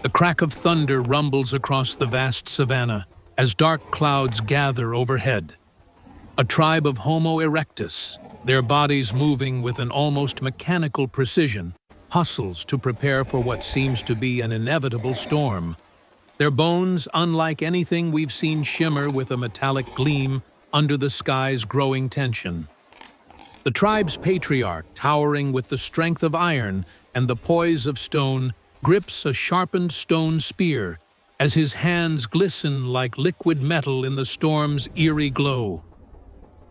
The crack of thunder rumbles across the vast savanna as dark clouds gather overhead. A tribe of Homo erectus, their bodies moving with an almost mechanical precision, hustles to prepare for what seems to be an inevitable storm. Their bones, unlike anything we've seen, shimmer with a metallic gleam under the sky's growing tension. The tribe's patriarch, towering with the strength of iron and the poise of stone, grips a sharpened stone spear as his hands glisten like liquid metal in the storm's eerie glow.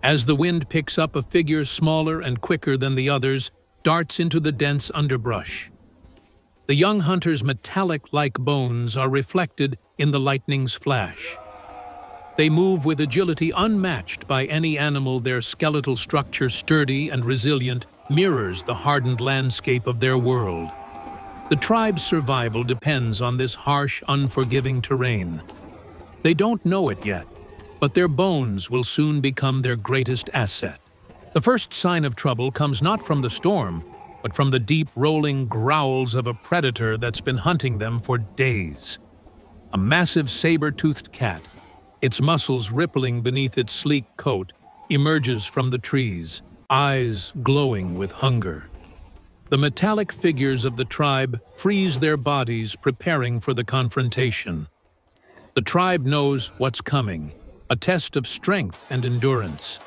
As the wind picks up, a figure smaller and quicker than the others darts into the dense underbrush. The young hunter's metallic-like bones are reflected in the lightning's flash. They move with agility unmatched by any animal, their skeletal structure, sturdy and resilient, mirrors the hardened landscape of their world. The tribe's survival depends on this harsh, unforgiving terrain. They don't know it yet, but their bones will soon become their greatest asset. The first sign of trouble comes not from the storm, but from the deep rolling growls of a predator that's been hunting them for days. A massive saber-toothed cat, its muscles rippling beneath its sleek coat, emerges from the trees, eyes glowing with hunger. The metallic figures of the tribe freeze their bodies, preparing for the confrontation. The tribe knows what's coming, a test of strength and endurance.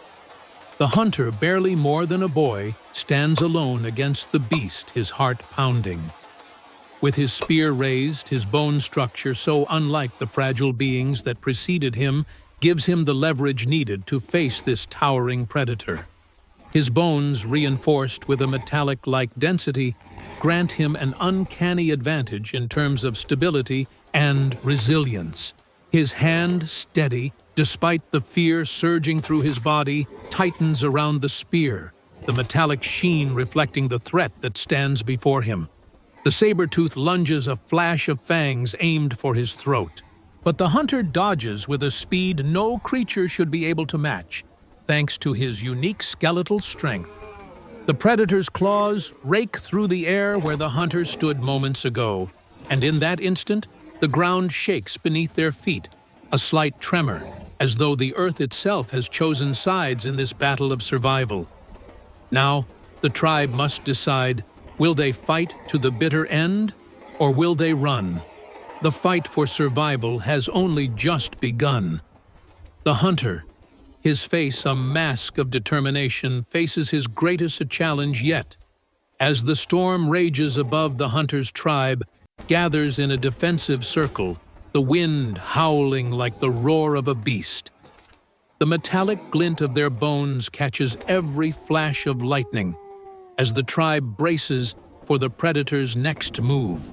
The hunter, barely more than a boy, stands alone against the beast, his heart pounding. With his spear raised, his bone structure so unlike the fragile beings that preceded him gives him the leverage needed to face this towering predator. His bones, reinforced with a metallic-like density, grant him an uncanny advantage in terms of stability and resilience. His hand, steady, despite the fear surging through his body, tightens around the spear, the metallic sheen reflecting the threat that stands before him. The saber-tooth lunges, a flash of fangs aimed for his throat. But the hunter dodges with a speed no creature should be able to match, thanks to his unique skeletal strength. The predator's claws rake through the air where the hunter stood moments ago, and in that instant, the ground shakes beneath their feet, a slight tremor, as though the earth itself has chosen sides in this battle of survival. Now, the tribe must decide, will they fight to the bitter end, or will they run? The fight for survival has only just begun. The hunter, his face a mask of determination, faces his greatest challenge yet. As the storm rages above, the hunter's tribe gathers in a defensive circle, the wind howling like the roar of a beast. The metallic glint of their bones catches every flash of lightning as the tribe braces for the predator's next move.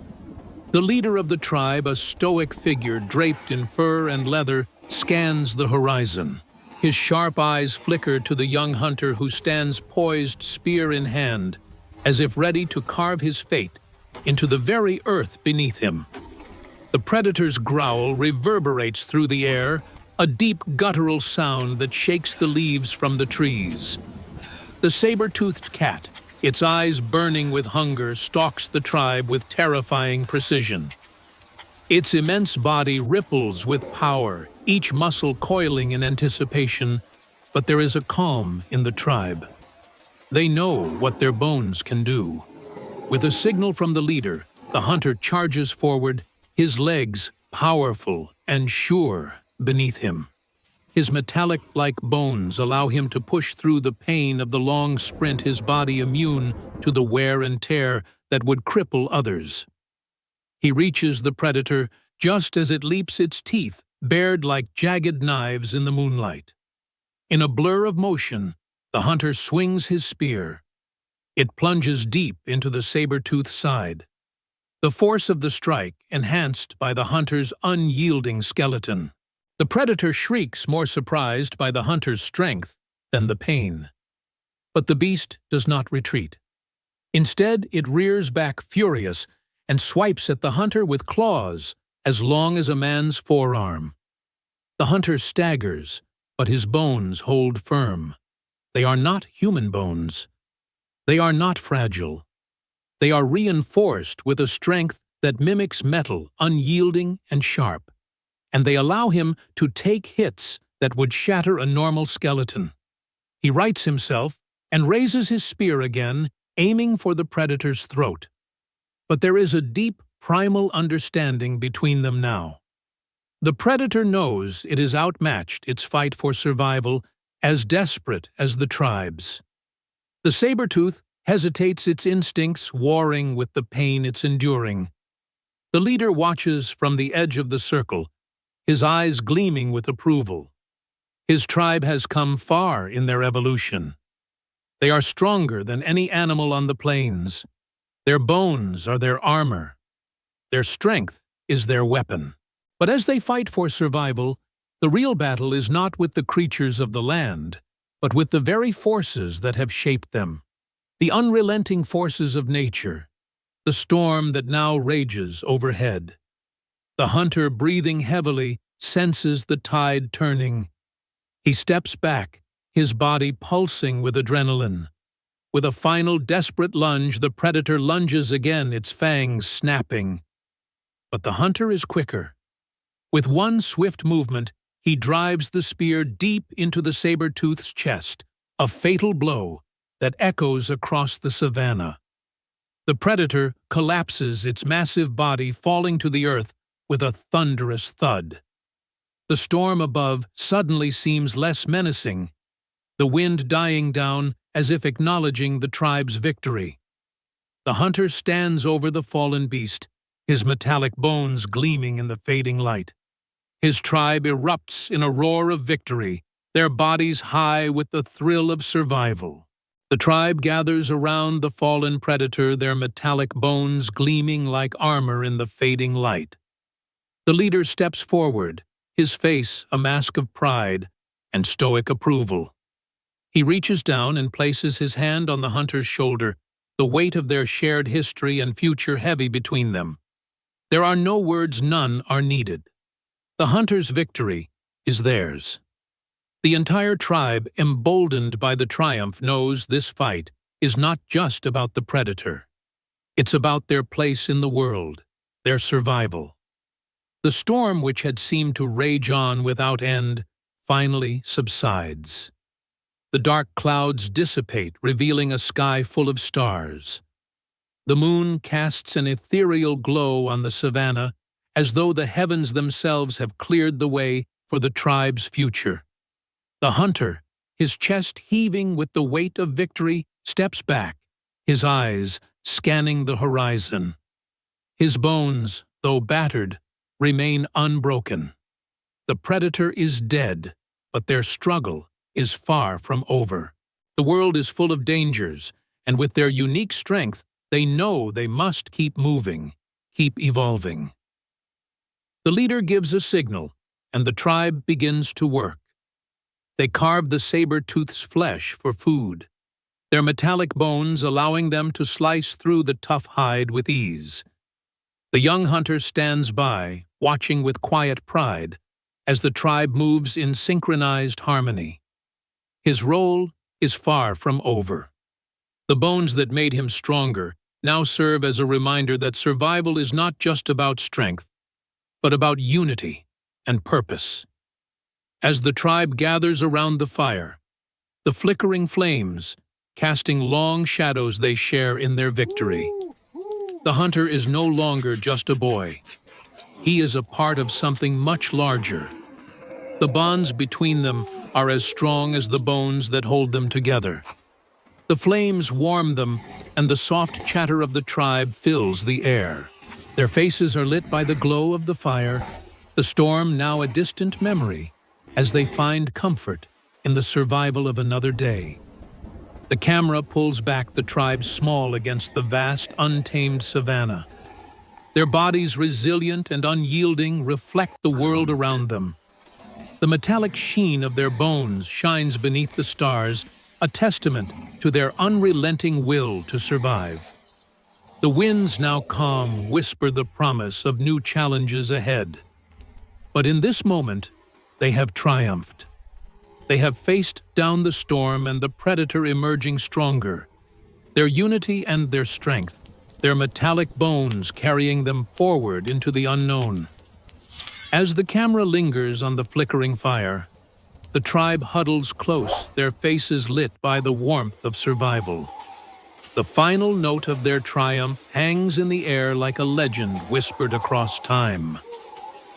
The leader of the tribe, a stoic figure draped in fur and leather, scans the horizon. His sharp eyes flicker to the young hunter who stands poised, spear in hand, as if ready to carve his fate into the very earth beneath him. The predator's growl reverberates through the air, a deep guttural sound that shakes the leaves from the trees. The saber-toothed cat, its eyes burning with hunger, stalks the tribe with terrifying precision. Its immense body ripples with power, each muscle coiling in anticipation, but there is a calm in the tribe. They know what their bones can do. With a signal from the leader, the hunter charges forward, his legs powerful and sure beneath him. His metallic-like bones allow him to push through the pain of the long sprint, his body immune to the wear and tear that would cripple others. He reaches the predator just as it leaps, its teeth bared like jagged knives in the moonlight. In a blur of motion, the hunter swings his spear. It plunges deep into the saber-tooth's side. The force of the strike enhanced by the hunter's unyielding skeleton. The predator shrieks, more surprised by the hunter's strength than the pain. But the beast does not retreat. Instead, it rears back furious and swipes at the hunter with claws as long as a man's forearm. The hunter staggers, but his bones hold firm. They are not human bones. They are not fragile. They are reinforced with a strength that mimics metal, unyielding and sharp, and they allow him to take hits that would shatter a normal skeleton. He rights himself and raises his spear again, aiming for the predator's throat. But there is a deep, primal understanding between them now. The predator knows it is outmatched, its fight for survival as desperate as the tribe's. The saber-tooth hesitates, its instincts warring with the pain it's enduring. The leader watches from the edge of the circle, his eyes gleaming with approval. His tribe has come far in their evolution. They are stronger than any animal on the plains. Their bones are their armor. Their strength is their weapon. But as they fight for survival, the real battle is not with the creatures of the land, but with the very forces that have shaped them. The unrelenting forces of nature, the storm that now rages overhead. The hunter, breathing heavily, senses the tide turning. He steps back, his body pulsing with adrenaline. With a final desperate lunge, the predator lunges again, its fangs snapping. But the hunter is quicker. With one swift movement, he drives the spear deep into the saber-tooth's chest, a fatal blow that echoes across the savanna. The predator collapses, its massive body falling to the earth with a thunderous thud. The storm above suddenly seems less menacing, the wind dying down as if acknowledging the tribe's victory. The hunter stands over the fallen beast, his metallic bones gleaming in the fading light. His tribe erupts in a roar of victory, their bodies high with the thrill of survival. The tribe gathers around the fallen predator, their metallic bones gleaming like armor in the fading light. The leader steps forward, his face a mask of pride and stoic approval. He reaches down and places his hand on the hunter's shoulder, the weight of their shared history and future heavy between them. There are no words, none are needed. The hunter's victory is theirs. The entire tribe, emboldened by the triumph, knows this fight is not just about the predator. It's about their place in the world, their survival. The storm, which had seemed to rage on without end, finally subsides. The dark clouds dissipate, revealing a sky full of stars. The moon casts an ethereal glow on the savanna, as though the heavens themselves have cleared the way for the tribe's future. The hunter, his chest heaving with the weight of victory, steps back, his eyes scanning the horizon. His bones, though battered, remain unbroken. The predator is dead, but their struggle is far from over. The world is full of dangers, and with their unique strength, they know they must keep moving, keep evolving. The leader gives a signal, and the tribe begins to work. They carve the saber-tooth's flesh for food, their metallic bones allowing them to slice through the tough hide with ease. The young hunter stands by, watching with quiet pride, as the tribe moves in synchronized harmony. His role is far from over. The bones that made him stronger now serve as a reminder that survival is not just about strength, but about unity and purpose. As the tribe gathers around the fire, the flickering flames, casting long shadows they share in their victory. The hunter is no longer just a boy. He is a part of something much larger. The bonds between them are as strong as the bones that hold them together. The flames warm them, and the soft chatter of the tribe fills the air. Their faces are lit by the glow of the fire, the storm now a distant memory, as they find comfort in the survival of another day. The camera pulls back the tribe small against the vast, untamed savanna. Their bodies, resilient and unyielding, reflect the world around them. The metallic sheen of their bones shines beneath the stars, a testament to their unrelenting will to survive. The winds, now calm, whisper the promise of new challenges ahead. But in this moment, they have triumphed. They have faced down the storm and the predator emerging stronger. Their unity and their strength, their metallic bones carrying them forward into the unknown. As the camera lingers on the flickering fire, the tribe huddles close, their faces lit by the warmth of survival. The final note of their triumph hangs in the air like a legend whispered across time.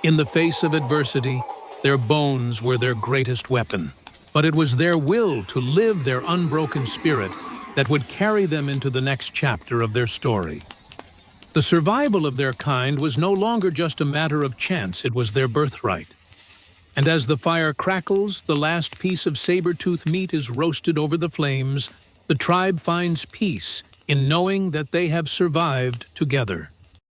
In the face of adversity, their bones were their greatest weapon, but it was their will to live their unbroken spirit that would carry them into the next chapter of their story. The survival of their kind was no longer just a matter of chance, it was their birthright. And as the fire crackles, the last piece of saber-tooth meat is roasted over the flames, the tribe finds peace in knowing that they have survived together.